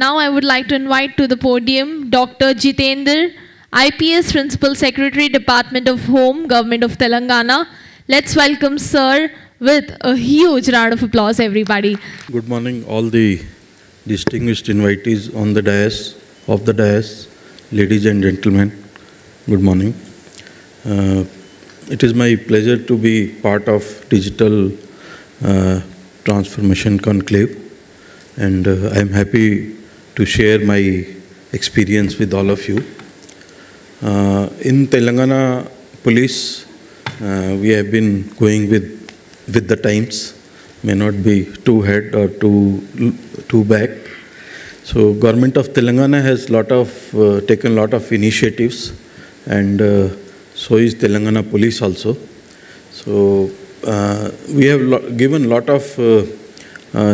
Now I would like to invite to the podium Dr. Jitendra, IPS Principal Secretary, Department of Home, Government of Telangana. Let's welcome Sir with a huge round of applause, everybody. Good morning, all the distinguished invitees on the dais, ladies and gentlemen. Good morning. It is my pleasure to be part of Digital Transformation Conclave, and I am happy to share my experience with all of you. In Telangana Police, we have been going with the times, may not be too ahead or too back. So Government of Telangana has taken a lot of initiatives, and so is Telangana Police also. So we have given a lot of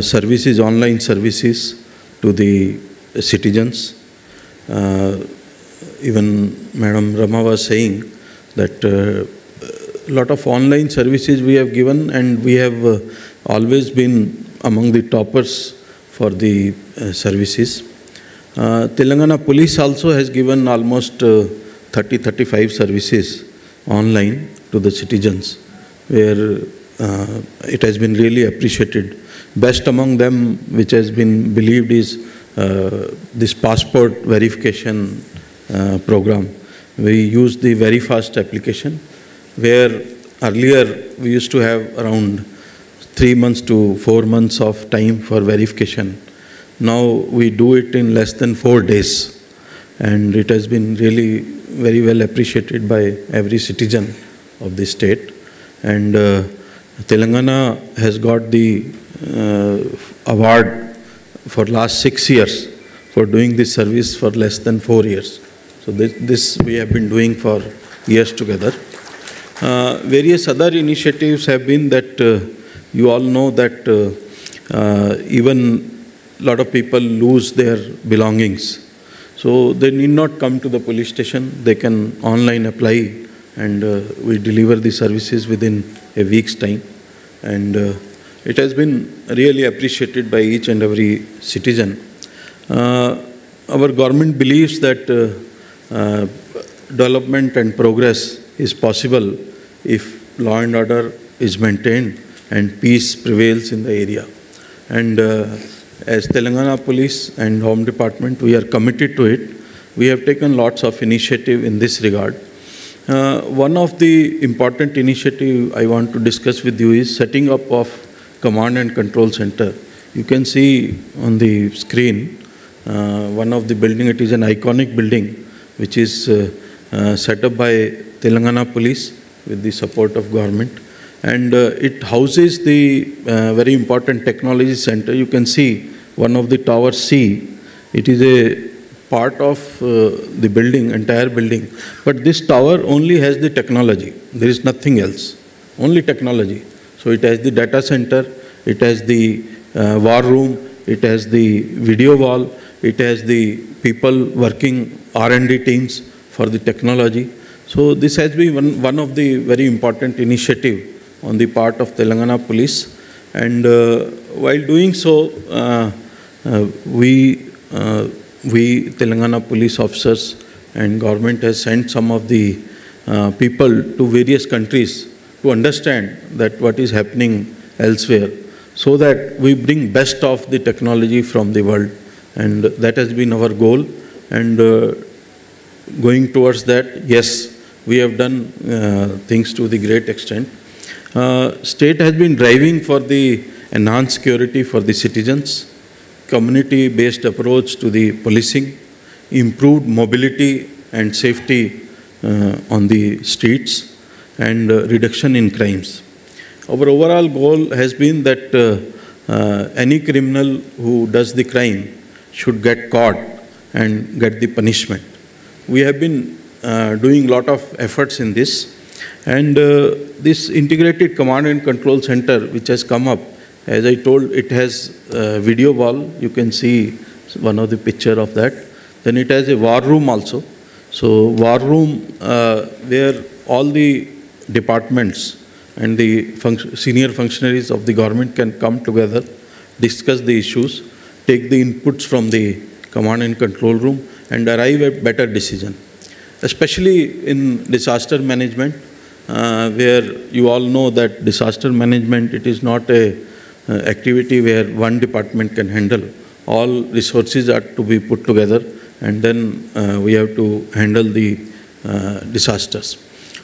services, online services to the citizens. Even Madam Rama was saying that a lot of online services we have given, and we have always been among the toppers for the services. Telangana Police also has given almost 30-35 services online to the citizens, where it has been really appreciated. Best among them, which has been believed, is this passport verification program. We use the very fast application, where earlier we used to have around 3 months to 4 months of time for verification. Now we do it in less than 4 days, and it has been really very well appreciated by every citizen of the state. And Telangana has got the award for last 6 years for doing this service for less than 4 years. So this we have been doing for years together. Various other initiatives have been that you all know that even a lot of people lose their belongings. So they need not come to the police station. They can online apply, and we deliver the services within a week's time. And it has been really appreciated by each and every citizen. Our government believes that development and progress is possible if law and order is maintained and peace prevails in the area. And as Telangana Police and Home Department, we are committed to it. We have taken lots of initiative in this regard. One of the important initiative I want to discuss with you is setting up of Command and Control Center. You can see on the screen one of the building. It is an iconic building which is set up by Telangana Police with the support of government. And it houses the very important technology center. You can see one of the towers C. It is a part of the building, entire building. But this tower only has the technology. There is nothing else, only technology. So it has the data center, it has the war room, it has the video wall, it has the people working R&D teams for the technology. So this has been one of the very important initiative on the part of Telangana Police. And while doing so, we Telangana Police officers and government has sent some of the people to various countries to understand that what is happening elsewhere, so that we bring best of the technology from the world. And that has been our goal. And going towards that, yes, we have done things to the great extent. State has been driving for the enhanced security for the citizens, community-based approach to the policing, improved mobility and safety on the streets, and reduction in crimes. Our overall goal has been that any criminal who does the crime should get caught and get the punishment. We have been doing a lot of efforts in this. And this integrated command and control center which has come up, as I told, it has a video wall. You can see one of the picture of that. Then it has a war room also. So war room where all the departments and the senior functionaries of the government can come together, discuss the issues, take the inputs from the command and control room and arrive at better decision. Especially in disaster management, where you all know that disaster management, it is not a activity where one department can handle. All resources are to be put together, and then we have to handle the disasters.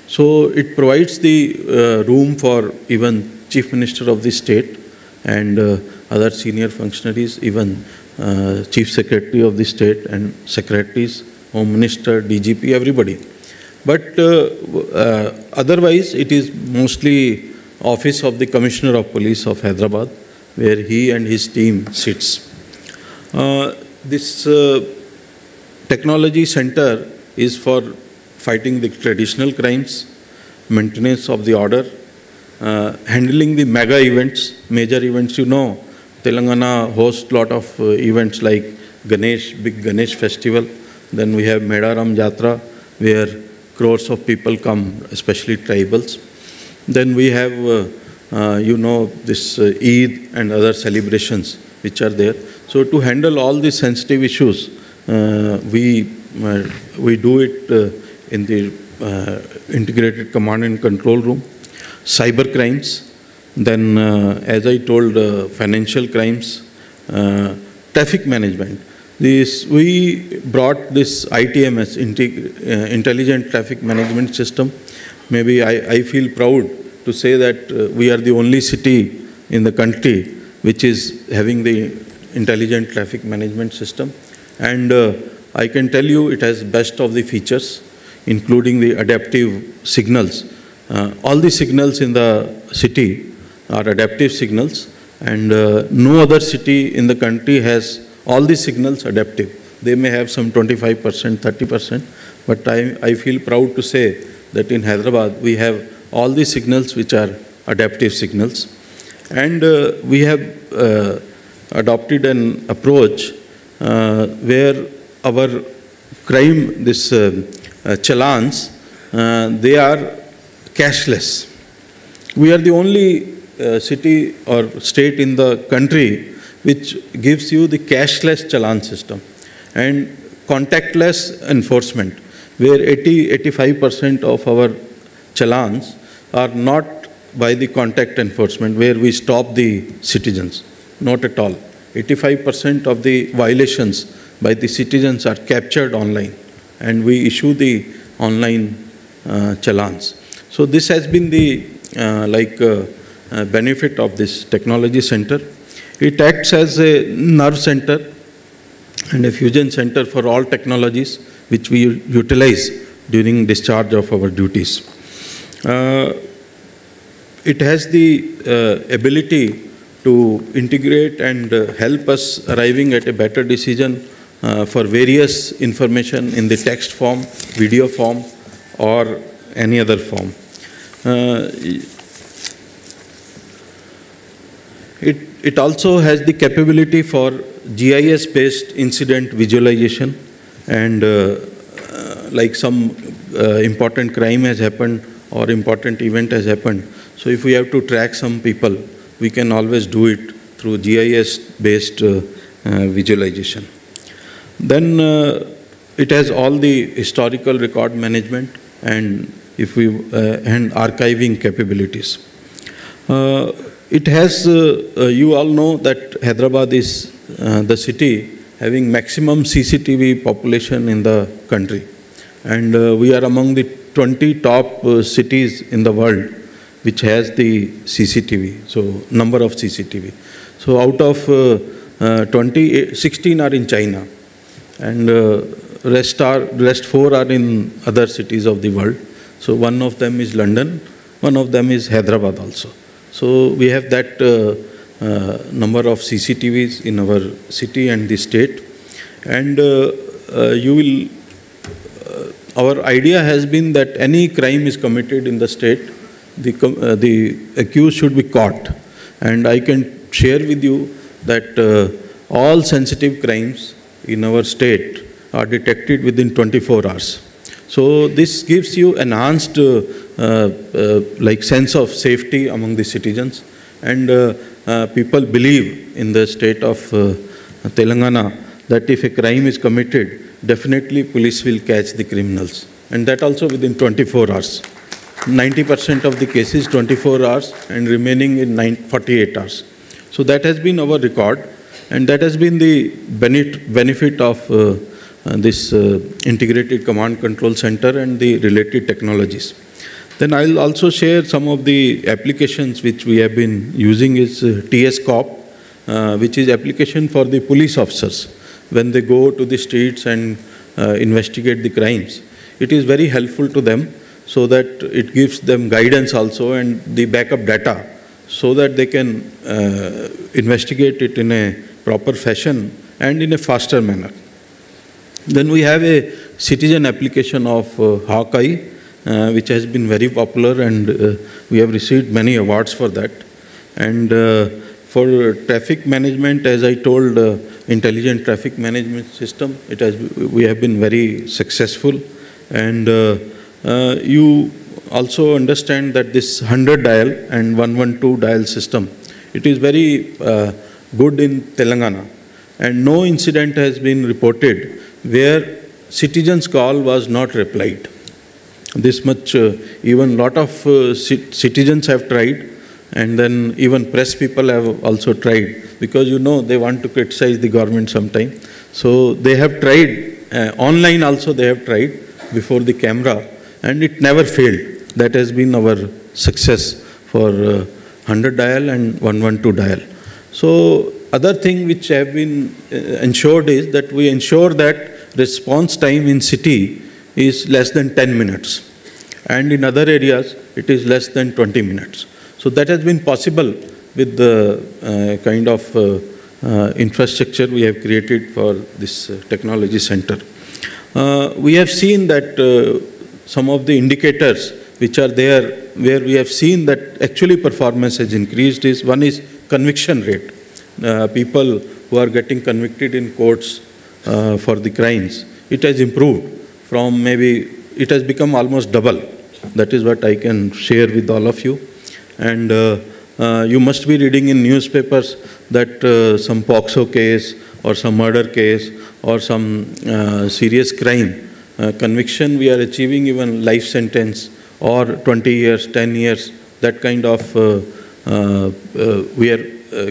So it provides the room for even Chief Minister of the state and other senior functionaries, even Chief Secretary of the state and secretaries, Home Minister, DGP, everybody. But otherwise, it is mostly office of the Commissioner of Police of Hyderabad, where he and his team sits. This technology center is for fighting the traditional crimes, maintenance of the order, handling the mega events, major events. You know, Telangana hosts a lot of events like Ganesh, big Ganesh festival. Then we have Medaram Jatra, where crores of people come, especially tribals. Then we have, you know, this Eid and other celebrations which are there. So to handle all these sensitive issues, we do it in the integrated command and control room. Cyber crimes, then as I told, financial crimes, traffic management. We brought this ITMS, Intelligent Traffic Management System. Maybe I feel proud to say that we are the only city in the country which is having the Intelligent Traffic Management System. And I can tell you it has best of the features, including the adaptive signals. All the signals in the city are adaptive signals, and no other city in the country has all the signals adaptive. They may have some 25%, 30%, but I feel proud to say that in Hyderabad we have all the signals which are adaptive signals. And we have adopted an approach where our crime, this challans, they are cashless. We are the only city or state in the country which gives you the cashless challan system and contactless enforcement, where 85% of our challans are not by the contact enforcement, where we stop the citizens. Not at all. 85% of the violations by the citizens are captured online, and we issue the online challans. So this has been the benefit of this technology center. It acts as a nerve center and a fusion center for all technologies which we utilize during discharge of our duties. It has the ability to integrate and help us arriving at a better decision for various information in the text form, video form, or any other form. It also has the capability for GIS-based incident visualization, and like some important crime has happened or important event has happened. So if we have to track some people, we can always do it through GIS-based visualization. Then it has all the historical record management and and archiving capabilities. It has, you all know that Hyderabad is the city having maximum CCTV population in the country. And we are among the 20 top cities in the world which has the CCTV, so number of CCTV. So out of 16 are in China, and rest 4 are in other cities of the world. So one of them is London, one of them is Hyderabad also. So we have that number of CCTVs in our city and the state. And our idea has been that any crime is committed in the state, the accused should be caught. And I can share with you that all sensitive crimes in our state are detected within 24 hours. So this gives you enhanced sense of safety among the citizens, and people believe in the state of Telangana that if a crime is committed, definitely police will catch the criminals. And that also within 24 hours. 90% of the cases 24 hours and remaining in 48 hours. So that has been our record, and that has been the benefit of this integrated command control center and the related technologies. Then I'll also share some of the applications which we have been using is TS-COP, which is application for the police officers when they go to the streets and investigate the crimes. It is very helpful to them so that it gives them guidance also and the backup data so that they can investigate it in a proper fashion and in a faster manner. Then we have a citizen application of Hawkeye, which has been very popular, and we have received many awards for that. And for traffic management, as I told, intelligent traffic management system, we have been very successful. And you also understand that this 100 dial and 112 dial system, it is very good in Telangana. And no incident has been reported where citizens' call was not replied. This much, even lot of citizens have tried, and then even press people have also tried, because they want to criticize the government sometime. So they have tried, online also they have tried before the camera, and it never failed. That has been our success for 100 dial and 112 dial. So other thing which have been ensured is that we ensure that response time in city is less than 10 minutes. And in other areas, it is less than 20 minutes. So that has been possible with the kind of infrastructure we have created for this technology center. We have seen that some of the indicators which are there where we have seen that actually performance has increased is, one is conviction rate. People who are getting convicted in courts for the crimes, it has improved from maybe, it has become almost double. That is what I can share with all of you. And you must be reading in newspapers that some POXO case or some murder case or some serious crime conviction, we are achieving even life sentence or 20 years, 10 years, that kind of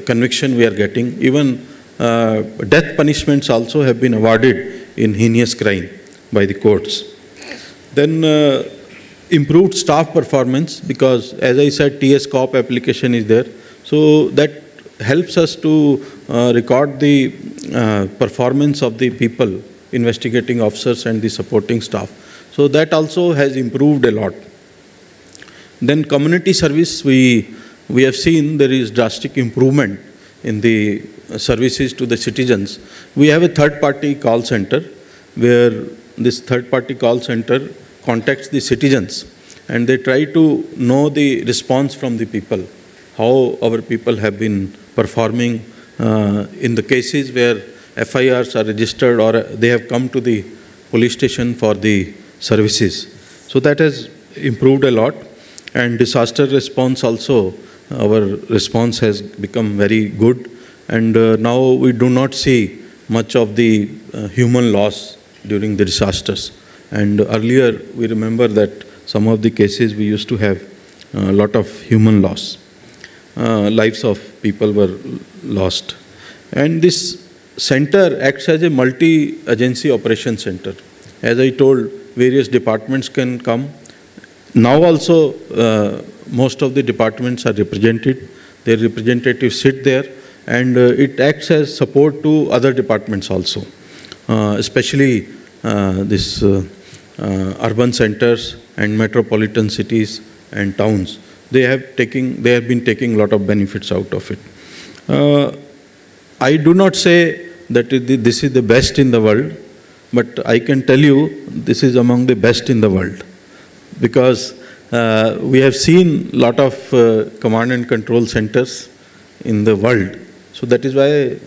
conviction we are getting. Even death punishments also have been awarded in heinous crime by the courts. Then improved staff performance, because as I said, TS-COP application is there. So that helps us to record the performance of the people, investigating officers and the supporting staff. So that also has improved a lot. Then community service, we have seen there is drastic improvement in the services to the citizens. We have a third-party call center where this third-party call center contacts the citizens and they try to know the response from the people, how our people have been performing in the cases where FIRs are registered or they have come to the police station for the services. So that has improved a lot. And disaster response also, our response has become very good. And now we do not see much of the human loss during the disasters. And earlier, we remember that some of the cases we used to have a lot of human loss. Lives of people were lost. And this center acts as a multi-agency operation center. As I told, various departments can come. Now also, most of the departments are represented. Their representatives sit there, and it acts as support to other departments also, especially this urban centers and metropolitan cities and towns. They have been taking a lot of benefits out of it. I do not say that this is the best in the world, but I can tell you this is among the best in the world, because we have seen a lot of command and control centers in the world. So that is why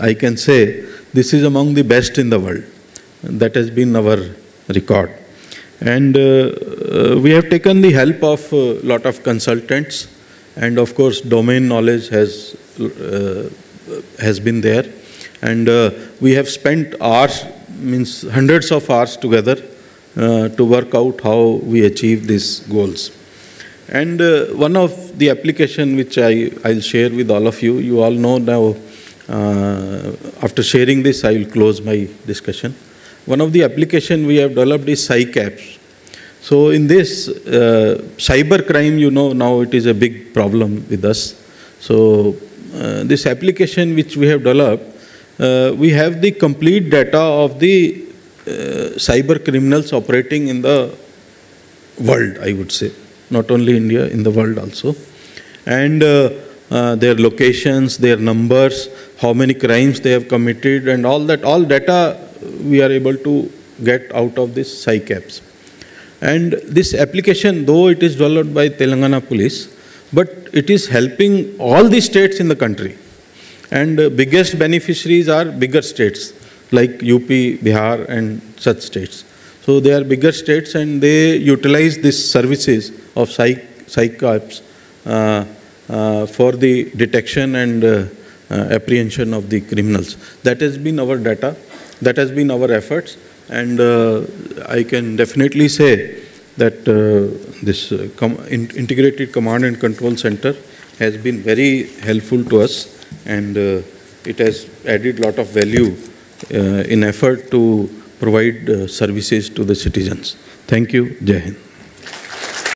I can say this is among the best in the world. That has been our record. And we have taken the help of a lot of consultants, and of course domain knowledge has been there. And we have spent hours, means hundreds of hours together to work out how we achieve these goals. And one of the application which I'll share with all of you, you all know now, after sharing this, I will close my discussion. One of the application we have developed is CyCAPS. So in this, cyber crime, you know, now it is a big problem with us. So this application which we have developed, we have the complete data of the cyber criminals operating in the world, I would say. Not only India, in the world also. And their locations, their numbers, how many crimes they have committed, and all that, all data we are able to get out of this CyCAPS. And this application, though it is developed by Telangana Police, but it is helping all the states in the country. And biggest beneficiaries are bigger states, like UP, Bihar, and such states. So they are bigger states, and they utilize these services of CyCAPS for the detection and apprehension of the criminals. That has been our data, that has been our efforts, and I can definitely say that this Integrated Command and Control Center has been very helpful to us, and it has added a lot of value in effort to provide services to the citizens. Thank you. Jai Hind.